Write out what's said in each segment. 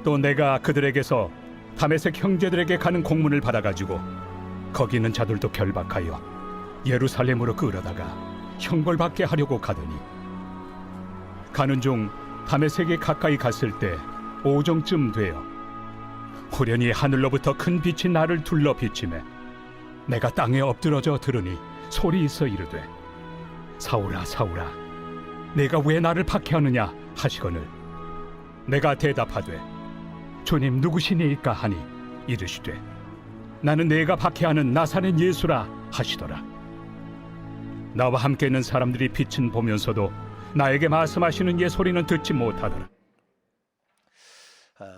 또 내가 그들에게서 다메섹 형제들에게 가는 공문을 받아가지고 거기 있는 자들도 결박하여 예루살렘으로 끌어다가 형벌받게 하려고 가더니 가는 중 다메섹에 가까이 갔을 때 오정쯤 되어 후련히 하늘로부터 큰 빛이 나를 둘러 비치매 내가 땅에 엎드러져 들으니 소리 있어 이르되 사울아 사울아 내가 왜 나를 박해하느냐 하시거늘 내가 대답하되 주님 누구시니이까 하니 이르시되 나는 내가 박해하는 나사렛 예수라 하시더라. 나와 함께 있는 사람들이 빛은 보면서도 나에게 말씀하시는 예 소리는 듣지 못하더라.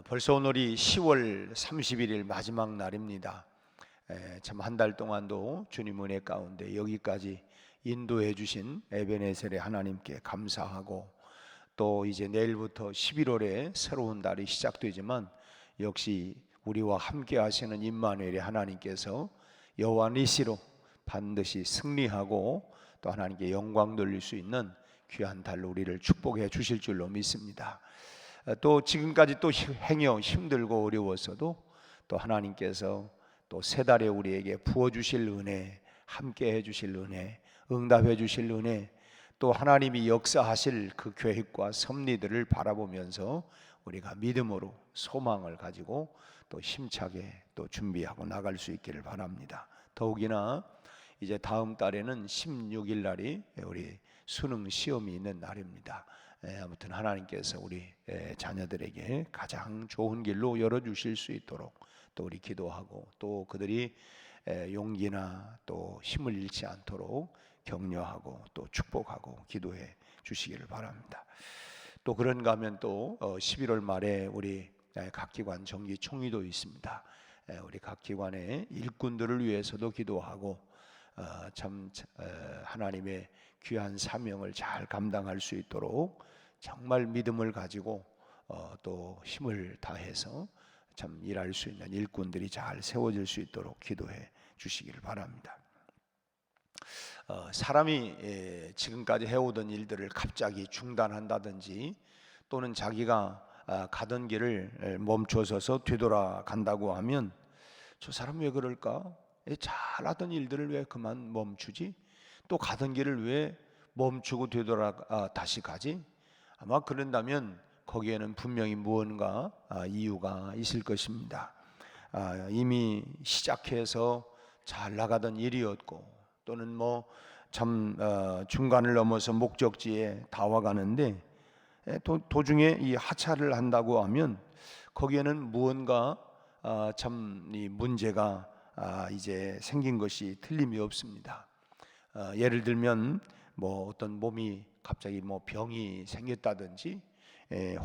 벌써 오늘이 10월 31일 마지막 날입니다. 참 한 달 동안도 주님 은혜 가운데 여기까지 인도해 주신 에베네셀의 하나님께 감사하고 또 이제 내일부터 11월에 새로운 달이 시작되지만 역시 우리와 함께 하시는 임마누엘의 하나님께서 여호와 니시로 반드시 승리하고 또 하나님께 영광 돌릴 수 있는 귀한 달로 우리를 축복해 주실 줄로 믿습니다. 또 지금까지 또 행여 힘들고 어려웠어도 또 하나님께서 또 새 달에 우리에게 부어주실 은혜, 함께 해주실 은혜, 응답해 주실 은혜, 또 하나님이 역사하실 그 계획과 섭리들을 바라보면서 우리가 믿음으로 소망을 가지고 또 힘차게 또 준비하고 나갈 수 있기를 바랍니다. 더욱이나 이제 다음 달에는 16일 날이 우리 수능 시험이 있는 날입니다. 아무튼 하나님께서 우리 자녀들에게 가장 좋은 길로 열어주실 수 있도록 또 우리 기도하고 또 그들이 용기나 또 힘을 잃지 않도록 격려하고 또 축복하고 기도해 주시기를 바랍니다. 또 그런가 하면 또 11월 말에 우리 각 기관 정기 총회도 있습니다. 우리 각 기관의 일꾼들을 위해서도 기도하고 참 하나님의 귀한 사명을 잘 감당할 수 있도록 정말 믿음을 가지고 또 힘을 다해서 참 일할 수 있는 일꾼들이 잘 세워질 수 있도록 기도해 주시기를 바랍니다. 사람이 지금까지 해오던 일들을 갑자기 중단한다든지 또는 자기가 가던 길을 멈춰서서 되돌아간다고 하면 저 사람 왜 그럴까? 잘하던 일들을 왜 그만 멈추지? 또 가던 길을 왜 멈추고 다시 가지? 아마 그런다면 거기에는 분명히 무언가 이유가 있을 것입니다. 이미 시작해서 잘 나가던 일이었고 또는 중간을 넘어서 목적지에 다 와가는데 도중에 이 하차를 한다고 하면 거기에는 무언가 이 문제가 이제 생긴 것이 틀림이 없습니다. 예를 들면 어떤 몸이 갑자기 병이 생겼다든지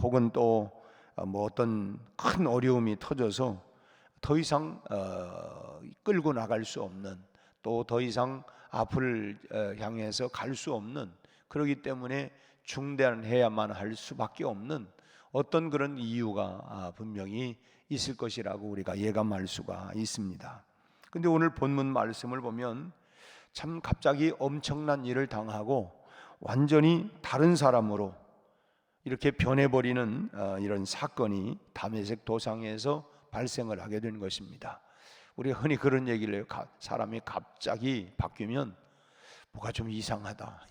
혹은 또 어떤 큰 어려움이 터져서 더 이상 끌고 나갈 수 없는 또 더 이상 앞을 향해서 갈 수 없는 그렇기 때문에 중단해야만 할 수밖에 없는 어떤 그런 이유가 분명히 있을 것이라고 우리가 예감할 수가 있습니다. 근데 오늘 본문 말씀을 보면 참 갑자기 엄청난 일을 당하고 완전히 다른 사람으로 이렇게 변해버리는 이런 사건이 다메섹 도상에서 발생을 하게 된 것입니다. 우리가 흔히 그런 얘기를 해요. 사람이 갑자기 바뀌면 뭐가 좀 이상하다.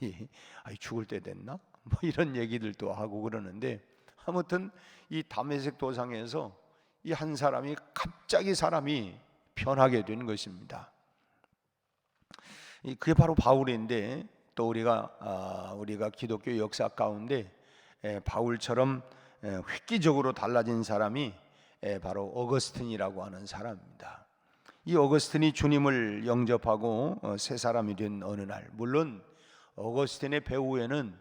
죽을 때 됐나? 이런 얘기들도 하고 그러는데 아무튼 이 다메섹 도상에서 이 한 사람이 갑자기 사람이 변하게 된 것입니다. 그게 바로 바울인데 또 우리가 기독교 역사 가운데 바울처럼 획기적으로 달라진 사람이 바로 어거스틴이라고 하는 사람입니다. 이 어거스틴이 주님을 영접하고 새 사람이 된 어느 날, 물론 어거스틴의 배후에는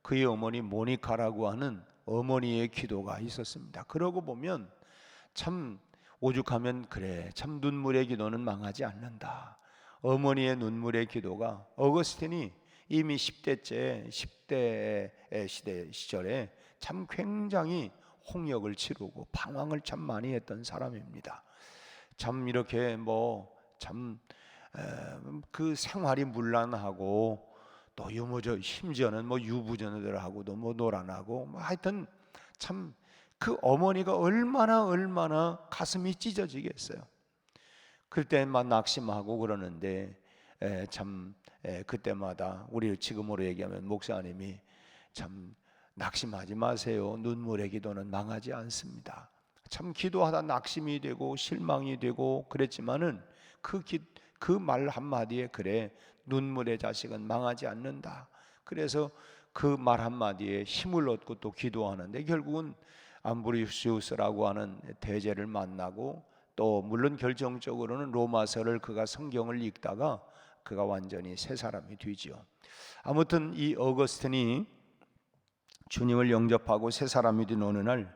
그의 어머니 모니카라고 하는 어머니의 기도가 있었습니다. 그러고 보면 참 오죽하면 그래, 참 눈물의 기도는 망하지 않는다. 어머니의 눈물의 기도가 어거스틴이 이미 10대 시절에 참 굉장히 홍역을 치르고 방황을 참 많이 했던 사람입니다. 참 이렇게 그 생활이 문란하고 또 심지어는 유부녀들하고도 놀아나고 하여튼 참 그 어머니가 얼마나 가슴이 찢어지겠어요. 그때만 낙심하고 그러는데 그때마다 우리 지금으로 얘기하면 목사님이 참 낙심하지 마세요. 눈물의 기도는 망하지 않습니다. 참 기도하다 낙심이 되고 실망이 되고 그랬지만은 그 말 한마디에 그래 눈물의 자식은 망하지 않는다. 그래서 그 말 한마디에 힘을 얻고 또 기도하는데 결국은 암브리시우스라고 하는 대제를 만나고 또 물론 결정적으로는 로마서를 그가 성경을 읽다가 그가 완전히 새 사람이 되지요. 아무튼 이 어거스틴이 주님을 영접하고 새 사람이 된 어느 날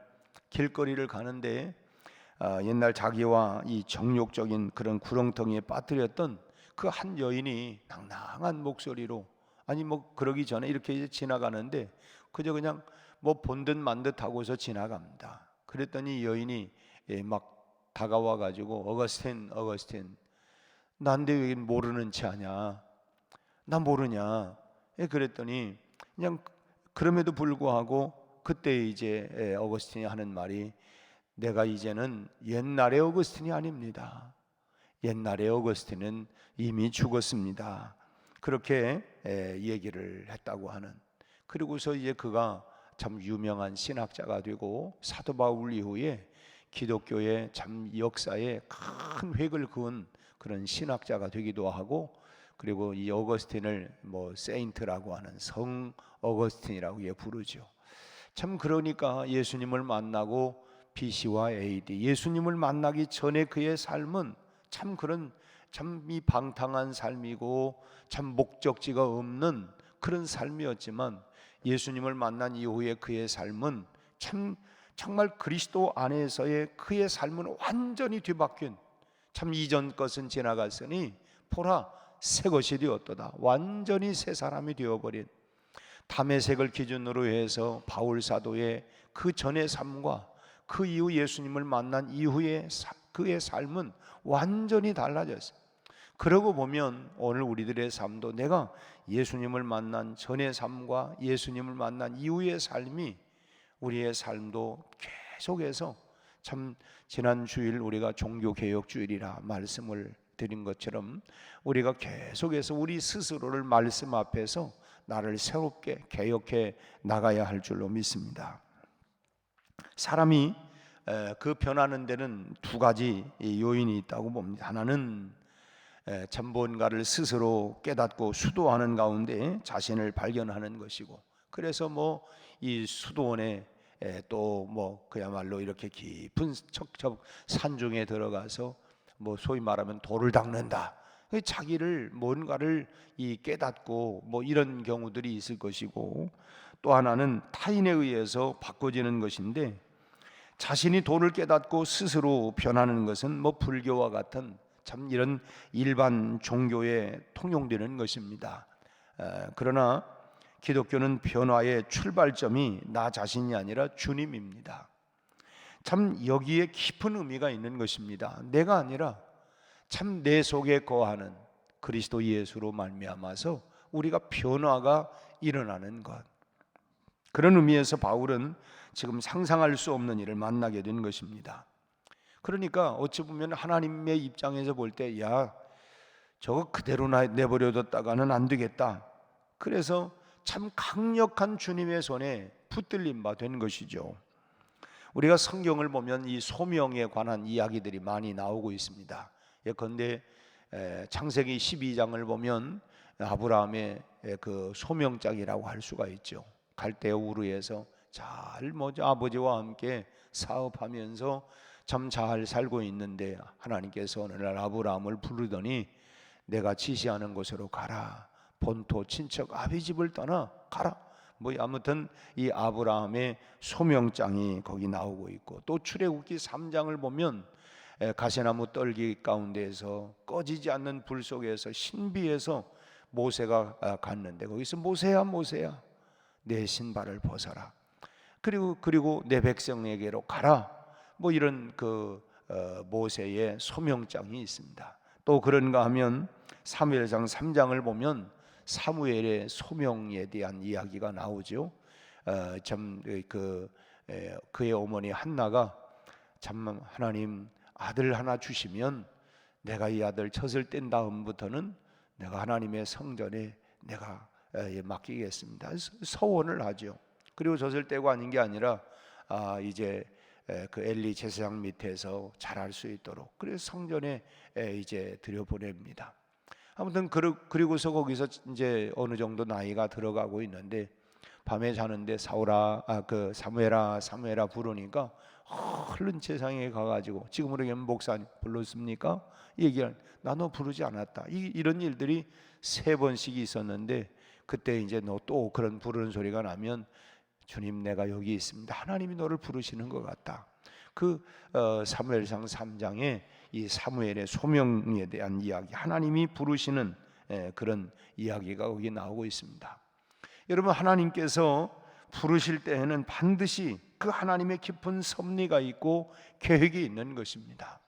길거리를 가는데 옛날 자기와 이 정욕적인 그런 구렁텅이에 빠뜨렸던 그 한 여인이 낭낭한 목소리로 아니 뭐 그러기 전에 이렇게 이제 지나가는데 그저 그냥 뭐 본 듯 만 듯 하고서 지나갑니다. 그랬더니 여인이 막 다가와 가지고 어거스틴 난데 왜 모르는 체 하냐? 나 모르냐? 그랬더니 그냥 그럼에도 불구하고 그때 이제 어거스틴이 하는 말이 내가 이제는 옛날의 어거스틴이 아닙니다. 옛날의 어거스틴은 이미 죽었습니다. 그렇게 얘기를 했다고 하는. 그리고서 이제 그가 참 유명한 신학자가 되고 사도 바울 이후에 기독교의 참 역사에 큰 획을 그은 그런 신학자가 되기도 하고 그리고 이 어거스틴을 뭐 세인트라고 하는 성 어거스틴이라고 부르죠. 참 그러니까 예수님을 만나고 BC와 AD 예수님을 만나기 전에 그의 삶은 참 그런 참 이 방탕한 삶이고 참 목적지가 없는 그런 삶이었지만 예수님을 만난 이후에 그의 삶은 참 정말 그리스도 안에서의 그의 삶은 완전히 뒤바뀐 참 이전 것은 지나갔으니 보라 새 것이 되었도다. 완전히 새 사람이 되어버린 담에색을 기준으로 해서 바울 사도의 그 전의 삶과 그 이후 예수님을 만난 이후의 그의 삶은 완전히 달라졌어요. 그러고 보면 오늘 우리들의 삶도 내가 예수님을 만난 전의 삶과 예수님을 만난 이후의 삶이 우리의 삶도 계속해서 참 지난 주일 우리가 종교개혁주일이라 말씀을 드린 것처럼 우리가 계속해서 우리 스스로를 말씀 앞에서 나를 새롭게 개혁해 나가야 할 줄로 믿습니다. 사람이 그 변하는 데는 두 가지 요인이 있다고 봅니다. 하나는 참 뭔가를 스스로 깨닫고 수도하는 가운데 자신을 발견하는 것이고 그래서 뭐 이 수도원에 또 뭐 그야말로 이렇게 깊은 척척 산중에 들어가서 뭐 소위 말하면 돌을 닦는다. 자기를 뭔가를 이 깨닫고 뭐 이런 경우들이 있을 것이고 또 하나는 타인에 의해서 바꿔지는 것인데 자신이 도를 깨닫고 스스로 변하는 것은 뭐 불교와 같은 참 이런 일반 종교에 통용되는 것입니다. 그러나 기독교는 변화의 출발점이 나 자신이 아니라 주님입니다. 참 여기에 깊은 의미가 있는 것입니다. 내가 아니라 참 내 속에 거하는 그리스도 예수로 말미암아서 우리가 변화가 일어나는 것. 그런 의미에서 바울은 지금 상상할 수 없는 일을 만나게 된 것입니다. 그러니까 어찌 보면 하나님의 입장에서 볼 때 야 저거 그대로 내버려뒀다가는 안 되겠다. 그래서 참 강력한 주님의 손에 붙들린 바 된 것이죠. 우리가 성경을 보면 이 소명에 관한 이야기들이 많이 나오고 있습니다. 예컨대 창세기 12장을 보면 아브라함의 그 소명장이라고 할 수가 있죠. 갈대아 우르에서 잘 아버지와 함께 사업하면서 참 잘 살고 있는데 하나님께서 어느 날 아브라함을 부르더니 내가 지시하는 곳으로 가라. 본토 친척 아비 집을 떠나 가라. 뭐 아무튼 이 아브라함의 소명장이 거기 나오고 있고 또 출애굽기 3장을 보면 가시나무 떨기 가운데에서 꺼지지 않는 불 속에서 신비해서 모세가 갔는데 거기서 모세야 내 신발을 벗어라. 그리고 내 백성에게로 가라. 뭐 이런 그 모세의 소명장이 있습니다. 또 그런가 하면 사무엘상 3장을 보면 사무엘의 소명에 대한 이야기가 나오죠. 참 그 그의 어머니 한나가 참 하나님 아들 하나 주시면 내가 이 아들 젖을 뗀 다음부터는 내가 하나님의 성전에 내가 맡기겠습니다. 서원을 하죠. 그리고 젖을 떼고 아닌 게 아니라 이제 그 엘리 제사장 밑에서 자랄 수 있도록 그래서 성전에 이제 들여보냅니다. 아무튼 그리고서 거기서 이제 어느 정도 나이가 들어가고 있는데 밤에 자는데 사무엘아 부르니까 얼른 제사장에 가가지고 지금으로 얘기하면 목사님 불렀습니까? 얘기할 나 너 부르지 않았다. 이런 일들이 3번씩 있었는데 그때 이제 너 또 그런 부르는 소리가 나면 주님 내가 여기 있습니다. 하나님이 너를 부르시는 것 같다. 그 사무엘상 3장에 이 사무엘의 소명에 대한 이야기, 하나님이 부르시는 그런 이야기가 거기 나오고 있습니다. 여러분 하나님께서 부르실 때에는 반드시 그 하나님의 깊은 섭리가 있고 계획이 있는 것입니다.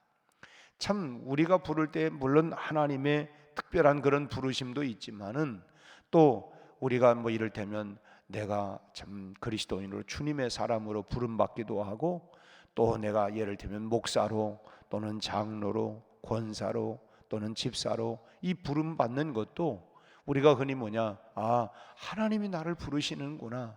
참 우리가 부를 때 물론 하나님의 특별한 그런 부르심도 있지만은 또 우리가 뭐 이를테면 내가 참 그리스도인으로 주님의 사람으로 부름받기도 하고 또 내가 예를 들면 목사로 또는 장로로 권사로 또는 집사로 이 부름받는 것도 우리가 흔히 하나님이 나를 부르시는구나.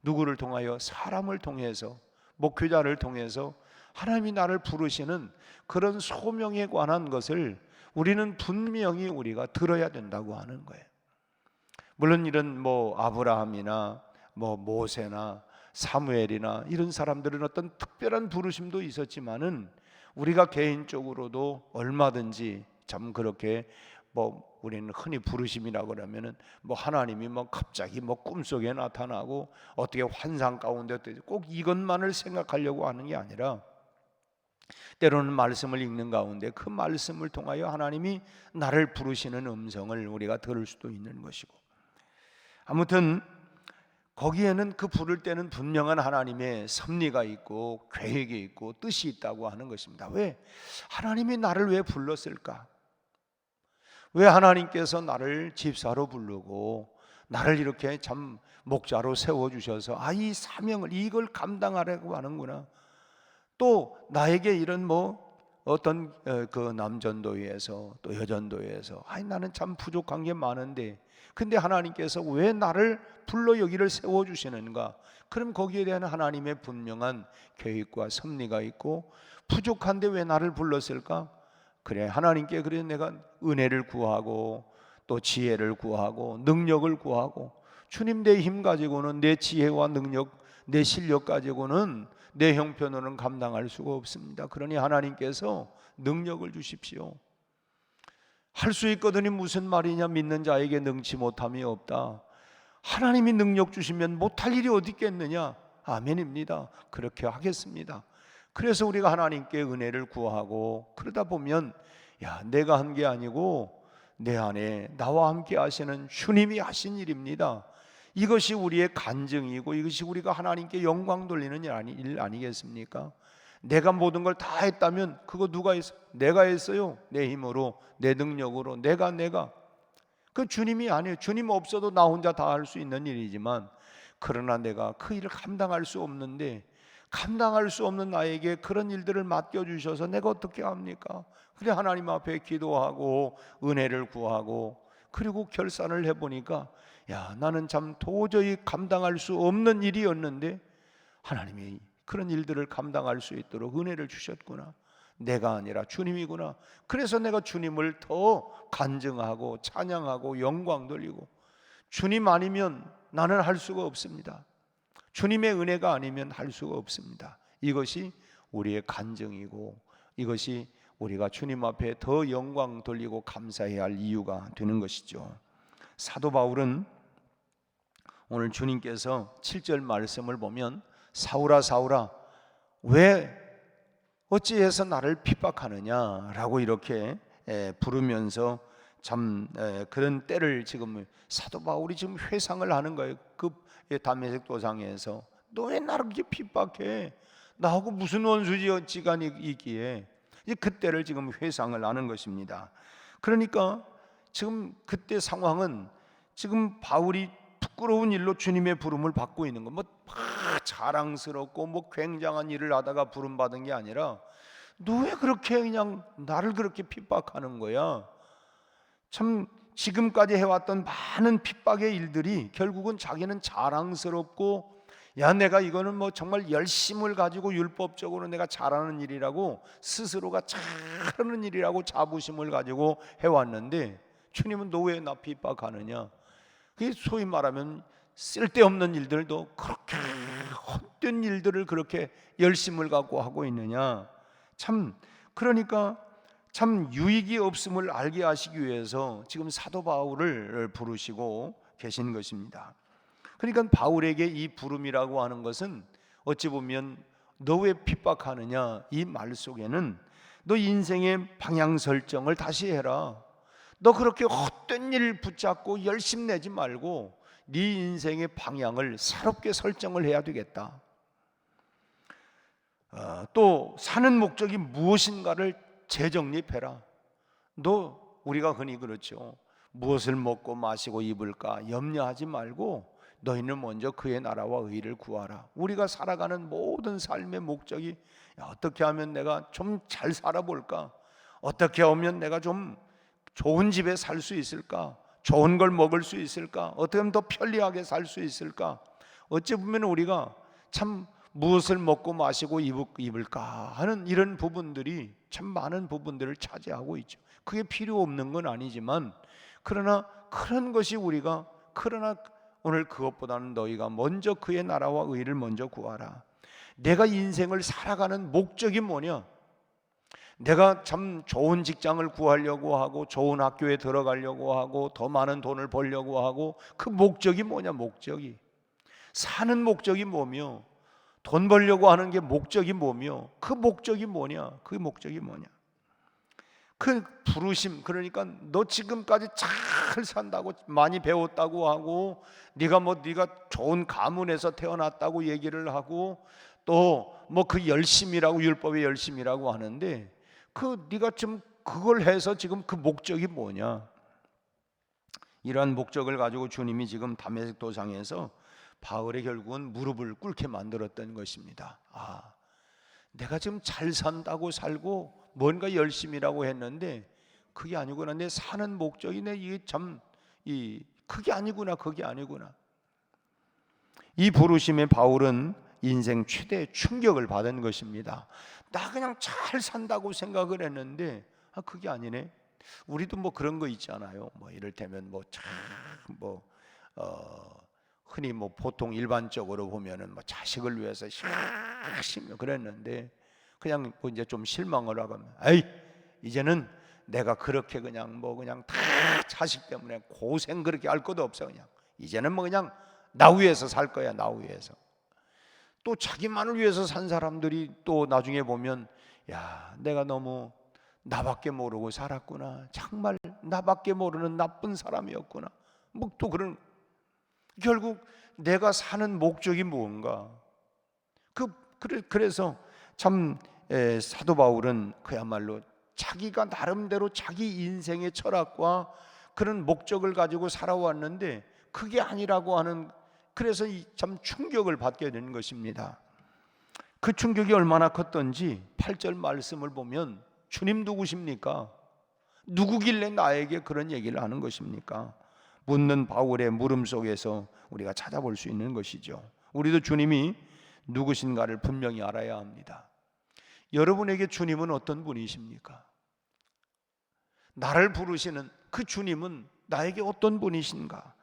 누구를 통하여? 사람을 통해서, 목회자를 통해서 하나님이 나를 부르시는 그런 소명에 관한 것을 우리는 분명히 우리가 들어야 된다고 하는 거예요. 물론 이런 아브라함이나 모세나 사무엘이나 이런 사람들은 어떤 특별한 부르심도 있었지만은 우리가 개인적으로도 얼마든지 참 그렇게 우리는 흔히 부르심이라고 그러면은 하나님이 갑자기 꿈속에 나타나고 어떻게 환상 가운데 꼭 이것만을 생각하려고 하는 게 아니라 때로는 말씀을 읽는 가운데 그 말씀을 통하여 하나님이 나를 부르시는 음성을 우리가 들을 수도 있는 것이고 아무튼 거기에는 그 부를 때는 분명한 하나님의 섭리가 있고 계획이 있고 뜻이 있다고 하는 것입니다. 왜? 하나님이 나를 왜 불렀을까? 왜 하나님께서 나를 집사로 부르고 나를 이렇게 참 목자로 세워주셔서 이 사명을 이걸 감당하려고 하는구나. 또 나에게 이런 어떤 그 남전도회에서 또 여전도회에서 나는 참 부족한 게 많은데 근데 하나님께서 왜 나를 불러 여기를 세워주시는가? 그럼 거기에 대한 하나님의 분명한 계획과 섭리가 있고 부족한데 왜 나를 불렀을까? 그래 하나님께 그래 내가 은혜를 구하고 또 지혜를 구하고 능력을 구하고 주님 내 힘 가지고는 내 지혜와 능력 내 실력 가지고는 내 형편으로는 감당할 수가 없습니다. 그러니 하나님께서 능력을 주십시오. 할 수 있거든이 무슨 말이냐? 믿는 자에게 능치 못함이 없다. 하나님이 능력 주시면 못할 일이 어디 있겠느냐? 아멘입니다. 그렇게 하겠습니다. 그래서 우리가 하나님께 은혜를 구하고 그러다 보면 내가 한 게 아니고 내 안에 나와 함께 하시는 주님이 하신 일입니다. 이것이 우리의 간증이고 이것이 우리가 하나님께 영광 돌리는 일 아니겠습니까? 내가 모든 걸 다 했다면 그거 누가 했어요? 내가 했어요. 내 힘으로 내 능력으로 내가 그 주님이 아니에요. 주님 없어도 나 혼자 다 할 수 있는 일이지만 그러나 내가 그 일을 감당할 수 없는데 감당할 수 없는 나에게 그런 일들을 맡겨주셔서 내가 어떻게 합니까? 그래 하나님 앞에 기도하고 은혜를 구하고 그리고 결산을 해보니까 나는 참 도저히 감당할 수 없는 일이었는데 하나님이 그런 일들을 감당할 수 있도록 은혜를 주셨구나. 내가 아니라 주님이구나. 그래서 내가 주님을 더 간증하고 찬양하고 영광 돌리고 주님 아니면 나는 할 수가 없습니다. 주님의 은혜가 아니면 할 수가 없습니다. 이것이 우리의 간증이고 이것이 우리가 주님 앞에 더 영광 돌리고 감사해야 할 이유가 되는 것이죠. 사도 바울은 오늘 주님께서 7절 말씀을 보면 사울아 사울아 왜 어찌해서 나를 핍박하느냐라고 이렇게 부르면서 참 그런 때를 지금 사도 바울이 지금 회상을 하는 거예요. 그 다메섹 도상에서 너 왜 나를 그렇게 핍박해? 나하고 무슨 원수지간이 있기에 그때를 지금 회상을 하는 것입니다. 그러니까 지금 그때 상황은 지금 바울이 부끄러운 일로 주님의 부름을 받고 있는 거 자랑스럽고 뭐 굉장한 일을 하다가 부름받은 게 아니라 너 왜 그렇게 그냥 나를 그렇게 핍박하는 거야? 참 지금까지 해왔던 많은 핍박의 일들이 결국은 자기는 자랑스럽고, 야 내가 이거는 뭐 정말 열심을 가지고 율법적으로 내가 잘하는 일이라고, 스스로가 잘하는 일이라고 자부심을 가지고 해왔는데, 주님은 너 왜 나 핍박하느냐? 그게 소위 말하면 쓸데없는 일들도 그렇게 헛된 일들을 그렇게 열심을 갖고 하고 있느냐? 참 그러니까 참 유익이 없음을 알게 하시기 위해서 지금 사도 바울을 부르시고 계신 것입니다. 그러니까 바울에게 이 부름이라고 하는 것은 어찌 보면 너 왜 핍박하느냐, 이 말 속에는 너 인생의 방향 설정을 다시 해라. 너 그렇게 헛된 일 붙잡고 열심 내지 말고 네 인생의 방향을 새롭게 설정을 해야 되겠다. 또 사는 목적이 무엇인가를 재정립해라. 너 우리가 흔히 그렇죠. 무엇을 먹고 마시고 입을까 염려하지 말고 너희는 먼저 그의 나라와 의를 구하라. 우리가 살아가는 모든 삶의 목적이 어떻게 하면 내가 좀 잘 살아볼까? 어떻게 하면 내가 좀 좋은 집에 살 수 있을까? 좋은 걸 먹을 수 있을까? 어떻게 하면 더 편리하게 살 수 있을까? 어찌 보면 우리가 참 무엇을 먹고 마시고 입을까 하는 이런 부분들이 참 많은 부분들을 차지하고 있죠. 그게 필요 없는 건 아니지만, 그러나 그런 것이 우리가, 그러나 오늘 그것보다는 너희가 먼저 그의 나라와 의를 먼저 구하라. 내가 인생을 살아가는 목적이 뭐냐? 내가 참 좋은 직장을 구하려고 하고 좋은 학교에 들어가려고 하고 더 많은 돈을 벌려고 하고, 그 목적이 뭐냐? 목적이 사는 목적이 뭐며, 돈 벌려고 하는 게 목적이 뭐며, 그 목적이 뭐냐? 그 목적이 뭐냐? 그 부르심, 그러니까 너 지금까지 잘 산다고 많이 배웠다고 하고, 네가 좋은 가문에서 태어났다고 얘기를 하고, 또 뭐 그 열심이라고, 율법의 열심이라고 하는데, 그 네가 좀 그걸 해서 지금 그 목적이 뭐냐? 이러한 목적을 가지고 주님이 지금 다메섹 도상에서 바울의 결국은 무릎을 꿇게 만들었던 것입니다. 내가 지금 잘 산다고 살고 뭔가 열심이라고 했는데 그게 아니구나. 내 사는 목적이 이게 참 그게 아니구나. 그게 아니구나. 이 부르심에 바울은 인생 최대의 충격을 받은 것입니다. 나 그냥 잘 산다고 생각을 했는데 그게 아니네. 우리도 뭐 그런 거 있잖아요. 뭐 이를테면 흔히 보통 일반적으로 보면은 자식을 위해서 열심히 그랬는데 그냥 이제 좀 실망을 하고, 이제는 내가 그렇게 그냥 다 자식 때문에 고생 그렇게 할 것도 없어. 그냥 이제는 그냥 나 위해서 살 거야. 나 위해서. 또 자기만을 위해서 산 사람들이 또 나중에 보면, 내가 너무 나밖에 모르고 살았구나. 정말 나밖에 모르는 나쁜 사람이었구나. 또 그런, 결국 내가 사는 목적이 무언가. 그래서 참 사도 바울은 그야말로 자기가 나름대로 자기 인생의 철학과 그런 목적을 가지고 살아왔는데 그게 아니라고 하는, 그래서 참 충격을 받게 되는 것입니다. 그 충격이 얼마나 컸던지 8절 말씀을 보면, 주님 누구십니까? 누구길래 나에게 그런 얘기를 하는 것입니까? 묻는 바울의 물음 속에서 우리가 찾아볼 수 있는 것이죠. 우리도 주님이 누구신가를 분명히 알아야 합니다. 여러분에게 주님은 어떤 분이십니까? 나를 부르시는 그 주님은 나에게 어떤 분이신가?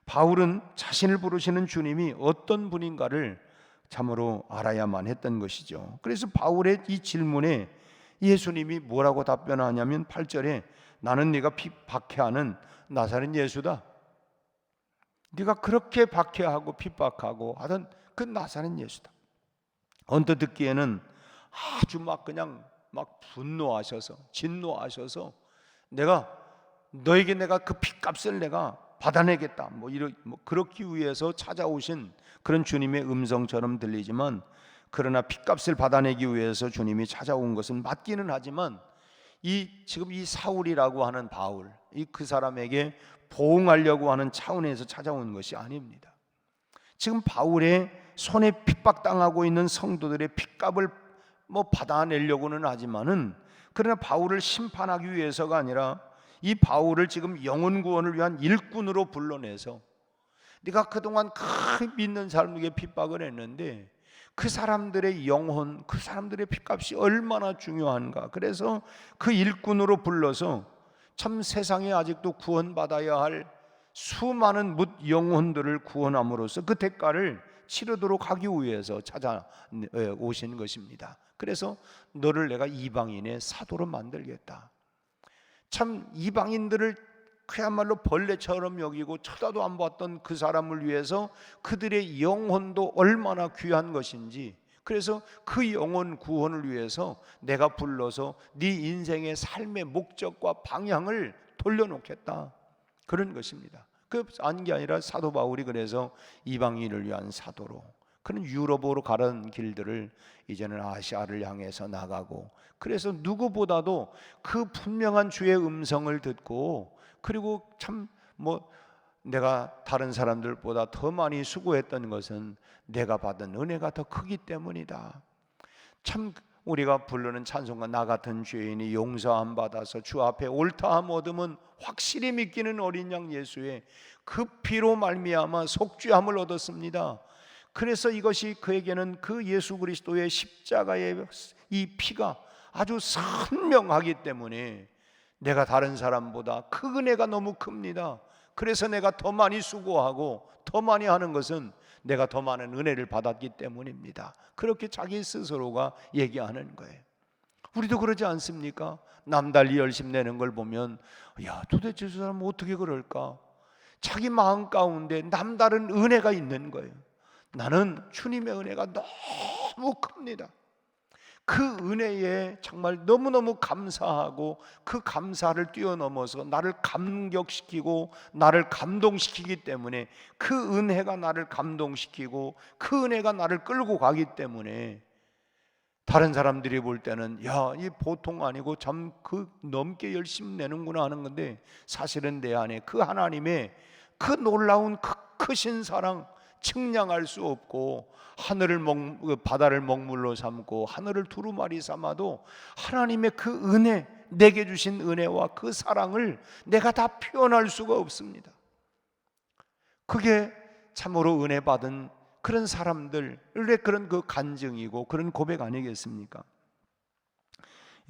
바울은 자신을 부르시는 주님이 어떤 분인가를 참으로 알아야만 했던 것이죠. 그래서 바울의 이 질문에 예수님이 뭐라고 답변하냐면 8절에 나는 네가 박해하는 나사렛 예수다. 네가 그렇게 박해하고 핍박하고 하던 그 나사렛 예수다. 언뜻 듣기에는 아주 그냥 분노하셔서 진노하셔서 너에게 내가 그 핏값을 내가 받아내겠다. 그렇기 위해서 찾아오신 그런 주님의 음성처럼 들리지만, 그러나 핏값을 받아내기 위해서 주님이 찾아온 것은 맞기는 하지만 지금 이 사울이라고 하는 바울, 그 사람에게 보응하려고 하는 차원에서 찾아온 것이 아닙니다. 지금 바울의 손에 핍박당하고 있는 성도들의 핏값을 받아내려고는 하지만은, 그러나 바울을 심판하기 위해서가 아니라 이 바울을 지금 영혼 구원을 위한 일꾼으로 불러내서, 네가 그동안 그 믿는 사람에게 핍박을 했는데 그 사람들의 영혼, 그 사람들의 핏값이 얼마나 중요한가. 그래서 그 일꾼으로 불러서 참 세상에 아직도 구원받아야 할 수많은 뭇 영혼들을 구원함으로써 그 대가를 치르도록 하기 위해서 찾아오신 것입니다. 그래서 너를 내가 이방인의 사도로 만들겠다. 참 이방인들을 그야말로 벌레처럼 여기고 쳐다도 안 봤던 그 사람을 위해서 그들의 영혼도 얼마나 귀한 것인지, 그래서 그 영혼 구원을 위해서 내가 불러서 네 인생의 삶의 목적과 방향을 돌려놓겠다, 그런 것입니다. 그 아닌 게 아니라 사도 바울이 그래서 이방인을 위한 사도로, 그런 유럽으로 가는 길들을 이제는 아시아를 향해서 나가고, 그래서 누구보다도 그 분명한 주의 음성을 듣고, 그리고 참 내가 다른 사람들보다 더 많이 수고했던 것은 내가 받은 은혜가 더 크기 때문이다. 참 우리가 부르는 찬송가, 나 같은 죄인이 용서함 받아서 주 앞에 옳다함 얻음은 확실히 믿기는 어린 양 예수의 그 피로 말미암아 속죄함을 얻었습니다. 그래서 이것이 그에게는 그 예수 그리스도의 십자가의 이 피가 아주 선명하기 때문에 내가 다른 사람보다 그 은혜가 너무 큽니다. 그래서 내가 더 많이 수고하고 더 많이 하는 것은 내가 더 많은 은혜를 받았기 때문입니다. 그렇게 자기 스스로가 얘기하는 거예요. 우리도 그러지 않습니까? 남달리 열심 내는 걸 보면, 야, 도대체 저 사람은 어떻게 그럴까? 자기 마음 가운데 남다른 은혜가 있는 거예요. 나는 주님의 은혜가 너무 큽니다. 그 은혜에 정말 너무너무 감사하고, 그 감사를 뛰어넘어서 나를 감격시키고 나를 감동시키기 때문에, 그 은혜가 나를 감동시키고 그 은혜가 나를 끌고 가기 때문에 다른 사람들이 볼 때는 야, 이 보통 아니고 참 그 넘게 열심히 내는구나 하는 건데, 사실은 내 안에 그 하나님의 그 놀라운 그 크신 사랑 측량할 수 없고, 바다를 먹물로 삼고 하늘을 두루마리 삼아도 하나님의 그 은혜, 내게 주신 은혜와 그 사랑을 내가 다 표현할 수가 없습니다. 그게 참으로 은혜 받은 그런 사람들의 그런 그 간증이고 그런 고백 아니겠습니까?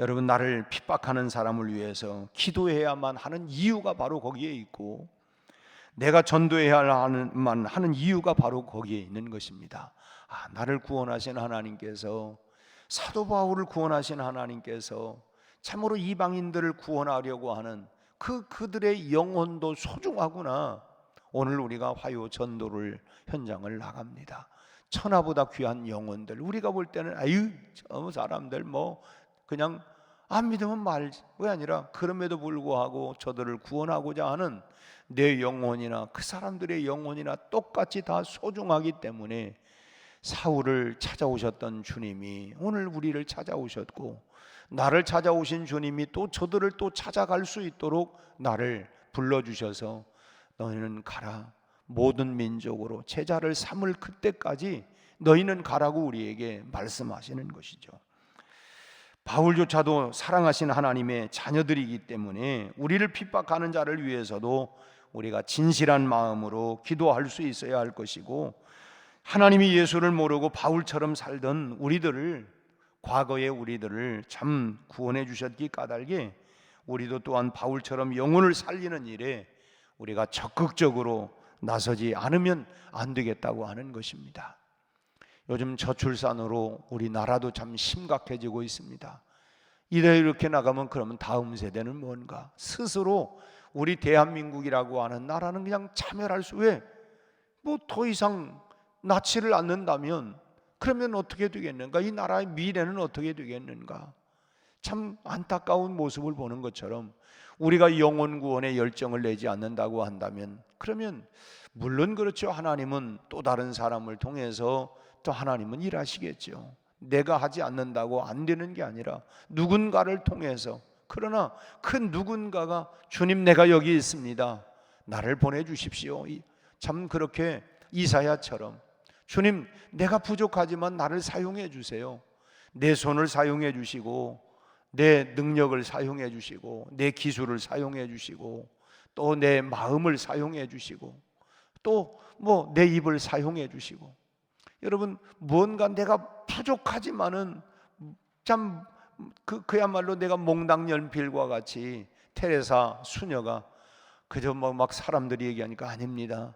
여러분, 나를 핍박하는 사람을 위해서 기도해야만 하는 이유가 바로 거기에 있고, 내가 전도해야만 하는 이유가 바로 거기에 있는 것입니다. 나를 구원하신 하나님께서, 사도 바울을 구원하신 하나님께서 참으로 이방인들을 구원하려고 하는 그들의 영혼도 소중하구나. 오늘 우리가 화요 전도를 현장을 나갑니다. 천하보다 귀한 영혼들, 우리가 볼 때는 아유 저 사람들 그냥 안 믿으면 말지, 왜 아니라 그럼에도 불구하고 저들을 구원하고자 하는 내 영혼이나 그 사람들의 영혼이나 똑같이 다 소중하기 때문에 사울을 찾아오셨던 주님이 오늘 우리를 찾아오셨고, 나를 찾아오신 주님이 또 저들을 또 찾아갈 수 있도록 나를 불러주셔서 너희는 가라, 모든 민족으로 제자를 삼을 그때까지 너희는 가라고 우리에게 말씀하시는 것이죠. 바울조차도 사랑하신 하나님의 자녀들이기 때문에 우리를 핍박하는 자를 위해서도 우리가 진실한 마음으로 기도할 수 있어야 할 것이고, 하나님이 예수를 모르고 바울처럼 살던 우리들을, 과거의 우리들을 참 구원해 주셨기 까닭에 우리도 또한 바울처럼 영혼을 살리는 일에 우리가 적극적으로 나서지 않으면 안 되겠다고 하는 것입니다. 요즘 저출산으로 우리나라도 참 심각해지고 있습니다. 이렇게 나가면 그러면 다음 세대는 뭔가? 스스로 우리 대한민국이라고 하는 나라는 그냥 참여할 수, 왜? 더 이상 낳지를 않는다면 그러면 어떻게 되겠는가? 이 나라의 미래는 어떻게 되겠는가? 참 안타까운 모습을 보는 것처럼 우리가 영혼 구원에 열정을 내지 않는다고 한다면, 그러면 물론 그렇죠. 하나님은 또 다른 사람을 통해서 또 하나님은 일하시겠죠. 내가 하지 않는다고 안 되는 게 아니라 누군가를 통해서, 그러나 그 누군가가 주님 내가 여기 있습니다, 나를 보내주십시오, 참 그렇게 이사야처럼 주님, 내가 부족하지만 나를 사용해 주세요. 내 손을 사용해 주시고 내 능력을 사용해 주시고 내 기술을 사용해 주시고 또 내 마음을 사용해 주시고 또 뭐 내 입을 사용해 주시고. 여러분, 뭔가 내가 부족하지만은 참 그야말로 내가 몽당연필과 같이, 테레사 수녀가 그저 막 사람들이 얘기하니까 아닙니다.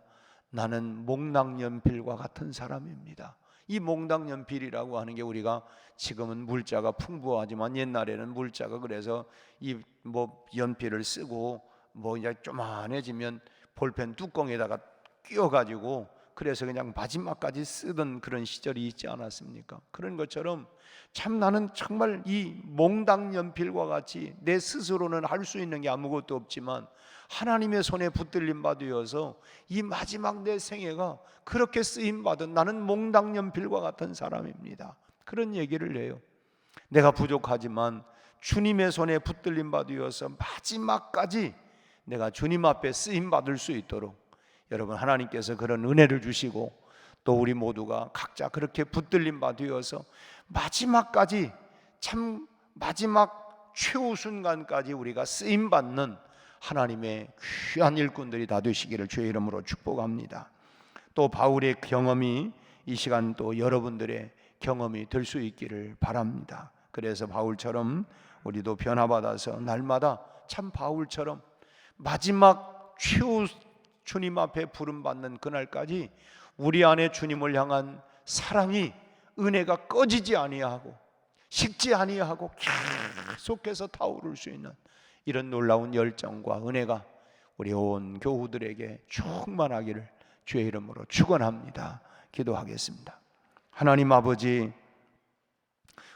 나는 몽당연필과 같은 사람입니다. 이 몽당연필이라고 하는 게 우리가 지금은 물자가 풍부하지만 옛날에는 물자가 그래서 이 뭐 연필을 쓰고 뭐 이제 쪼만해지면 볼펜 뚜껑에다가 끼워가지고 그래서 그냥 마지막까지 쓰던 그런 시절이 있지 않았습니까? 그런 것처럼 참 나는 정말 이 몽당연필과 같이 내 스스로는 할 수 있는 게 아무것도 없지만 하나님의 손에 붙들림 받으어서 이 마지막 내 생애가 그렇게 쓰임 받은 나는 몽당연필과 같은 사람입니다. 그런 얘기를 해요. 내가 부족하지만 주님의 손에 붙들림 받으어서 마지막까지 내가 주님 앞에 쓰임 받을 수 있도록 여러분, 하나님께서 그런 은혜를 주시고 또 우리 모두가 각자 그렇게 붙들림 받으어서 마지막까지, 참 마지막 최후 순간까지 우리가 쓰임 받는 하나님의 귀한 일꾼들이 다 되시기를 주의 이름으로 축복합니다. 또 바울의 경험이 이 시간 또 여러분들의 경험이 될 수 있기를 바랍니다. 그래서 바울처럼 우리도 변화받아서 날마다 참 바울처럼 마지막 최후 주님 앞에 부름받는 그날까지 우리 안에 주님을 향한 사랑이, 은혜가 꺼지지 아니하고 식지 아니하고 계속해서 타오를 수 있는 이런 놀라운 열정과 은혜가 우리 온 교우들에게 충만하기를 주의 이름으로 축원합니다. 기도하겠습니다. 하나님 아버지,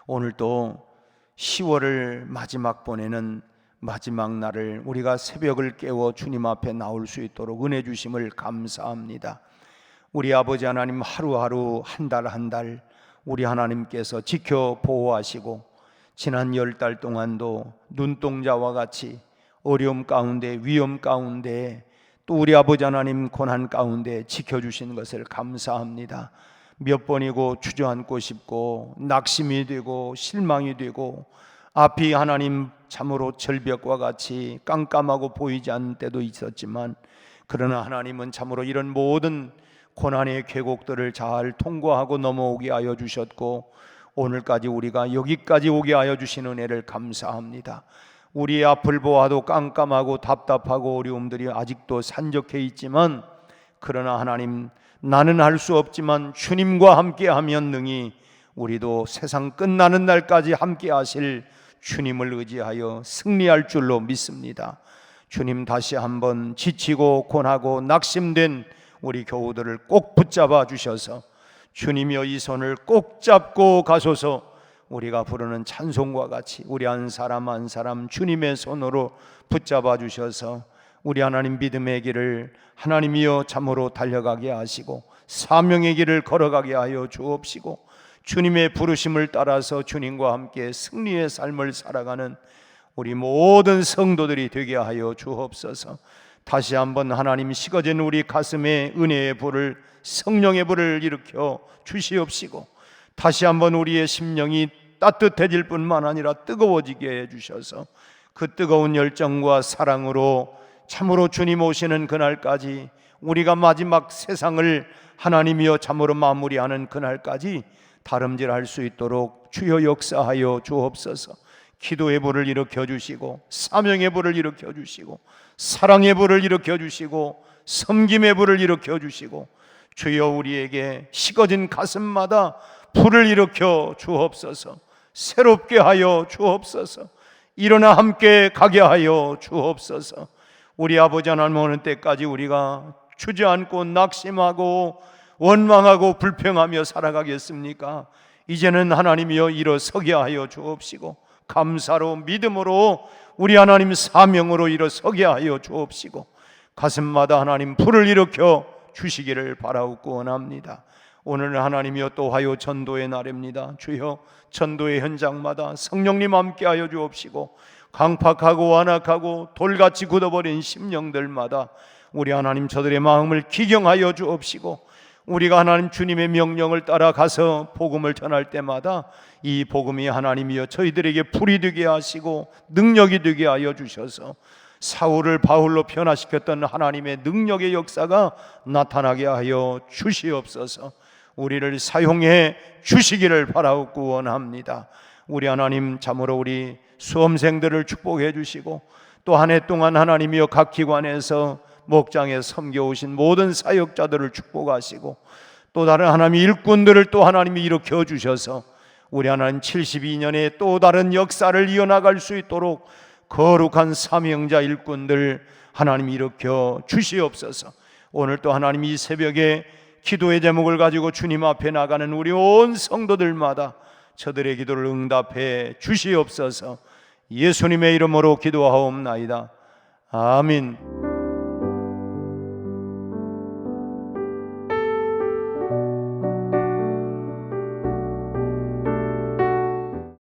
오늘 또 10월을 마지막 보내는 마지막 날을 우리가 새벽을 깨워 주님 앞에 나올 수 있도록 은혜 주심을 감사합니다. 우리 아버지 하나님, 하루하루 한 달 한 달 우리 하나님께서 지켜 보호하시고 지난 10달 동안도 눈동자와 같이 어려움 가운데, 위험 가운데, 또 우리 아버지 하나님 고난 가운데 지켜주신 것을 감사합니다. 몇 번이고 주저앉고 싶고 낙심이 되고 실망이 되고 앞이 하나님 참으로 절벽과 같이 깜깜하고 보이지 않는 때도 있었지만, 그러나 하나님은 참으로 이런 모든 고난의 계곡들을 잘 통과하고 넘어오게 하여 주셨고 오늘까지 우리가 여기까지 오게 하여 주신 은혜를 감사합니다. 우리의 앞을 보아도 깜깜하고 답답하고 어려움들이 아직도 산적해 있지만, 그러나 하나님, 나는 할 수 없지만 주님과 함께하면 능히 우리도 세상 끝나는 날까지 함께 하실 주님을 의지하여 승리할 줄로 믿습니다. 주님, 다시 한번 지치고 고나고 낙심된 우리 교우들을 꼭 붙잡아 주셔서 주님이여 이 손을 꼭 잡고 가소서. 우리가 부르는 찬송과 같이 우리 한 사람 한 사람 주님의 손으로 붙잡아 주셔서 우리 하나님 믿음의 길을 하나님이여 참으로 달려가게 하시고 사명의 길을 걸어가게 하여 주옵시고 주님의 부르심을 따라서 주님과 함께 승리의 삶을 살아가는 우리 모든 성도들이 되게 하여 주옵소서. 다시 한번 하나님, 식어진 우리 가슴에 은혜의 불을, 성령의 불을 일으켜 주시옵시고 다시 한번 우리의 심령이 따뜻해질 뿐만 아니라 뜨거워지게 해주셔서 그 뜨거운 열정과 사랑으로 참으로 주님 오시는 그날까지, 우리가 마지막 세상을 하나님이여 참으로 마무리하는 그날까지 다름질할 수 있도록 주여 역사하여 주옵소서. 기도의 불을 일으켜 주시고 사명의 불을 일으켜 주시고 사랑의 불을 일으켜 주시고 섬김의 불을 일으켜 주시고 주여 우리에게 식어진 가슴마다 불을 일으켜 주옵소서. 새롭게 하여 주옵소서. 일어나 함께 가게 하여 주옵소서. 우리 아버지 하나님, 오는 때까지 우리가 주저앉고 낙심하고 원망하고 불평하며 살아가겠습니까? 이제는 하나님이여 일어서게 하여 주옵시고 감사로 믿음으로 우리 하나님 사명으로 일어서게 하여 주옵시고 가슴마다 하나님 불을 일으켜 주시기를 바라옵고 원합니다. 오늘 하나님이여 또하여 전도의 날입니다. 주여 전도의 현장마다 성령님 함께하여 주옵시고 강팍하고 완악하고 돌같이 굳어버린 심령들마다 우리 하나님 저들의 마음을 기경하여 주옵시고 우리가 하나님 주님의 명령을 따라가서 복음을 전할 때마다 이 복음이 하나님이여 저희들에게 불이 되게 하시고 능력이 되게 하여 주셔서 사울을 바울로 변화시켰던 하나님의 능력의 역사가 나타나게 하여 주시옵소서. 우리를 사용해 주시기를 바라옵고 원합니다. 우리 하나님 참으로 우리 수험생들을 축복해 주시고 또 한 해 동안 하나님이여 각 기관에서 목장에 섬겨오신 모든 사역자들을 축복하시고 또 다른 하나님의 일꾼들을 또 하나님이 일으켜 주셔서 우리 하나님 72년의 또 다른 역사를 이어나갈 수 있도록 거룩한 사명자 일꾼들 하나님 일으켜 주시옵소서. 오늘 또 하나님 이 새벽에 기도의 제목을 가지고 주님 앞에 나가는 우리 온 성도들마다 저들의 기도를 응답해 주시옵소서. 예수님의 이름으로 기도하옵나이다. 아멘.